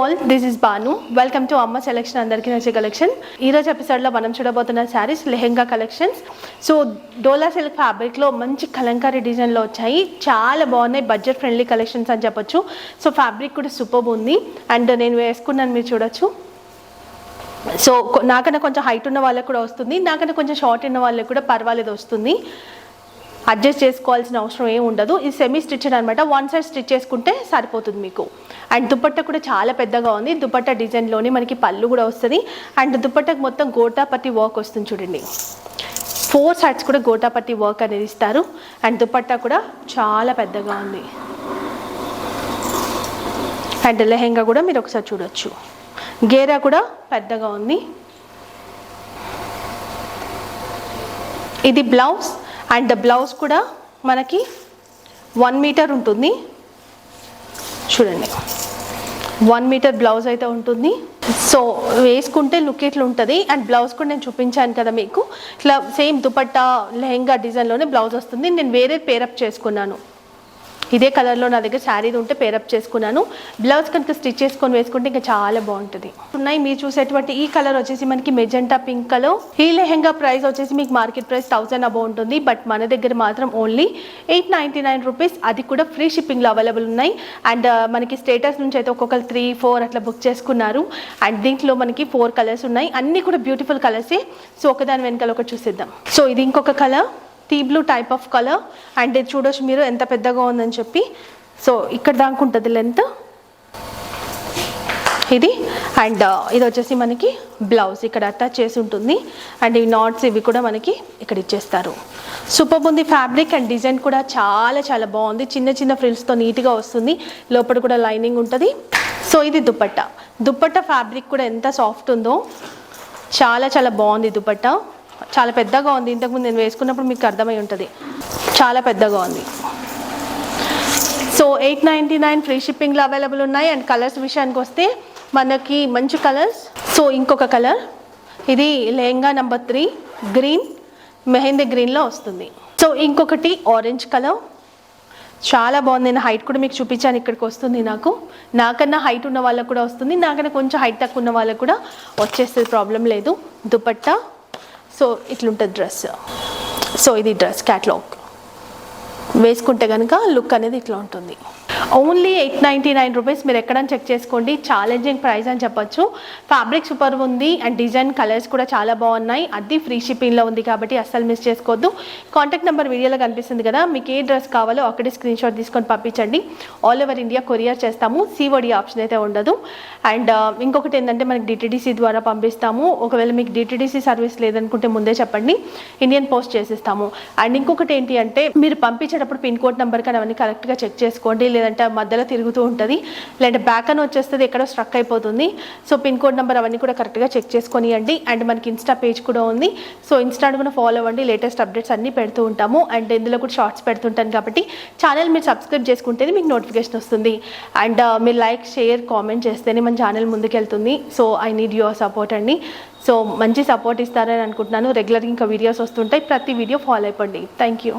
All, this is Banu. Welcome to Amma selection. అందరికీ నచ్చే collection. ఈరోజు ఎపిసోడ్లో మనం చూడబోతున్న saris lehenga collections. So Dola silk ఫ్యాబ్రిక్లో మంచి కలంకారీ డిజైన్లో వచ్చాయి. చాలా బాగున్నాయి, బడ్జెట్ ఫ్రెండ్లీ కలెక్షన్స్ అని చెప్పొచ్చు. సో ఫ్యాబ్రిక్ కూడా సూపర్ ఉంది. అండ్ నేను వేసుకున్నాను, మీరు చూడొచ్చు. సో నాకన్నా కొంచెం హైట్ ఉన్న వాళ్ళకి కూడా వస్తుంది, నాకన్నా కొంచెం షార్ట్ ఉన్న వాళ్ళకి కూడా పర్వాలేదు వస్తుంది. అడ్జస్ట్ చేసుకోవాల్సిన అవసరం ఏమి ఉండదు. ఇది సెమీ స్టిచ్డ్ అనమాట. వన్ సైడ్ స్టిచ్ చేసుకుంటే సరిపోతుంది మీకు. అండ్ దుపట్టా కూడా చాలా పెద్దగా ఉంది. దుపట్టా డిజైన్లోనే మనకి పళ్ళు కూడా వస్తుంది. అండ్ దుపట్టాకి మొత్తం గోటాపట్టి వర్క్ వస్తుంది చూడండి. 4 సైడ్స్ కూడా గోటాపట్టి వర్క్ అనేది ఇస్తారు. అండ్ దుపట్టా కూడా చాలా పెద్దగా ఉంది. అండ్ లెహెంగా కూడా మీరు ఒకసారి చూడొచ్చు. గేరా కూడా పెద్దగా ఉంది. ఇది బ్లౌజ్. అండ్ బ్లౌజ్ కూడా మనకి 1 మీటర్ ఉంటుంది చూడండి. 1 మీటర్ బ్లౌజ్ అయితే ఉంటుంది. సో వేసుకుంటే లుక్ ఇట్లా ఉంటుంది. అండ్ బ్లౌజ్ కూడా నేను చూపించాను కదా మీకు. ఇట్లా సేమ్ దుపట్టా లెహెంగా డిజైన్లోనే బ్లౌజ్ వస్తుంది. నేను వేరే పేరప్ చేసుకున్నాను. ఇదే కలర్లో నా దగ్గర శారీ ఉంటే పేరప్ చేసుకున్నాను. బ్లౌజ్ కనుక స్టిచ్ చేసుకొని వేసుకుంటే ఇంకా చాలా బాగుంటుంది. ఉన్నాయి మీరు చూసేటువంటి ఈ కలర్ వచ్చేసి మనకి మెజెంటా పింక్ కలర్. ఈ లెహెంగా ప్రైస్ వచ్చేసి మీకు మార్కెట్ ప్రైస్ 1000 అబౌ ఉంటుంది. బట్ మన దగ్గర మాత్రం ఓన్లీ 899 రూపీస్. అది కూడా ఫ్రీ షిప్పింగ్లో అవైలబుల్ ఉన్నాయి. అండ్ మనకి స్టేటస్ నుంచి అయితే ఒక్కొక్కరు 3, 4 అట్లా బుక్ చేసుకున్నారు. అండ్ దీంట్లో మనకి 4 కలర్స్ ఉన్నాయి. అన్నీ కూడా బ్యూటిఫుల్ కలర్సే. సో ఒకదాని వెనకాల ఒకటి చూసేద్దాం. సో ఇది ఇంకొక colour, tea blue type of colour. And ఇది చూడొచ్చు మీరు ఎంత పెద్దగా ఉందని చెప్పి. సో ఇక్కడ దాకా ఉంటుంది లెంత్ ఇది. అండ్ ఇది వచ్చేసి మనకి బ్లౌజ్ ఇక్కడ అటాచ్ చేసి ఉంటుంది. అండ్ ఈ నాట్స్ ఇవి కూడా మనకి ఇక్కడ ఇచ్చేస్తారు. సూపర్ ఉంది ఫ్యాబ్రిక్. అండ్ డిజైన్ కూడా చాలా చాలా బాగుంది. చిన్న చిన్న ఫ్రిల్స్తో నీట్గా వస్తుంది. లోపల కూడా లైనింగ్ ఉంటుంది. సో ఇది దుపట్టా. దుపట్టా ఫ్యాబ్రిక్ కూడా ఎంత సాఫ్ట్ ఉందో, చాలా చాలా బాగుంది. దుపట్టా చాలా పెద్దగా ఉంది. ఇంతకుముందు నేను వేసుకున్నప్పుడు మీకు అర్థమై ఉంటుంది, చాలా పెద్దగా ఉంది. సో 899 ఫ్రీ షిప్పింగ్లో అవైలబుల్ ఉన్నాయి. అండ్ కలర్స్ విషయానికి వస్తే మనకి మంచి కలర్స్. సో ఇంకొక కలర్, ఇది లెహంగా నెంబర్ 3 గ్రీన్, మెహందీ గ్రీన్లో వస్తుంది. సో ఇంకొకటి ఆరెంజ్ కలర్, చాలా బాగుంది. నేను హైట్ కూడా మీకు చూపించాను, ఇక్కడికి వస్తుంది. నాకన్నా హైట్ ఉన్న వాళ్ళకు కూడా వస్తుంది, నాకన్నా కొంచెం హైట్ తక్కువ ఉన్న వాళ్ళకు కూడా వచ్చేస్తుంది, ప్రాబ్లం లేదు. దుపట్టా సో ఇట్లుంటుంది డ్రెస్. సో ఇది డ్రెస్ క్యాట్లాగ్. వేసుకుంటే కనుక లుక్ అనేది ఇట్లా ఉంటుంది. Only 899 rupees. మీరు ఎక్కడైనా చెక్ చేసుకోండి. ఛాలెంజింగ్ ప్రైస్ అని చెప్పొచ్చు. ఫ్యాబ్రిక్ సూపర్ ఉంది. అండ్ డిజైన్ కలర్స్ కూడా చాలా బాగున్నాయి. అది ఫ్రీ షిప్పింగ్లో ఉంది కాబట్టి అస్సలు మిస్ చేసుకోవద్దు. కాంటాక్ట్ నెంబర్ వీడియోలో కనిపిస్తుంది కదా. మీకు ఏ డ్రెస్ కావాలో అక్కడే స్క్రీన్ షాట్ తీసుకొని పంపించండి. ఆల్ ఓవర్ ఇండియా కొరియర్ చేస్తాము. సిఓడి ఆప్షన్ అయితే ఉండదు. అండ్ ఇంకొకటి ఏంటంటే మనకి డిటిడిసి ద్వారా పంపిస్తాము. ఒకవేళ మీకు డిటిడిసి సర్వీస్ లేదనుకుంటే ముందే చెప్పండి, ఇండియన్ పోస్ట్ చేసిస్తాము. అండ్ ఇంకొకటి ఏంటి అంటే మీరు పంపించేటప్పుడు పిన్ కోడ్ నెంబర్ కానీ అవన్నీ కరెక్ట్గా చెక్ చేసుకోండి. లేదంటే మధ్యలో తిరుగుతూ ఉంటుంది, లేదంటే బ్యాక్ అని వచ్చేస్తుంది, ఎక్కడో స్ట్రక్ అయిపోతుంది. సో పిన్ కోడ్ నెంబర్ అవన్నీ కూడా కరెక్ట్గా చెక్ చేసుకొనియండి. అండ్ మనకి ఇన్స్టా పేజ్ కూడా ఉంది. సో ఇన్స్టా కూడా ఫాలో అవ్వండి. లేటెస్ట్ అప్డేట్స్ అన్నీ పెడుతూ ఉంటాము. అండ్ ఇందులో కూడా షార్ట్స్ పెడుతుంటాను కాబట్టి ఛానల్ మీరు సబ్స్క్రైబ్ చేసుకుంటేనే మీకు నోటిఫికేషన్ వస్తుంది. అండ్ మీరు లైక్, షేర్, కామెంట్ చేస్తేనే మన ఛానల్ ముందుకెళ్తుంది. So I need your support అండి. సో మంచి సపోర్ట్ ఇస్తారని అనుకుంటున్నాను. రెగ్యులర్గా ఇంకా వీడియోస్ వస్తుంటాయి. ప్రతి వీడియో ఫాలో అయిపోండి. Thank you.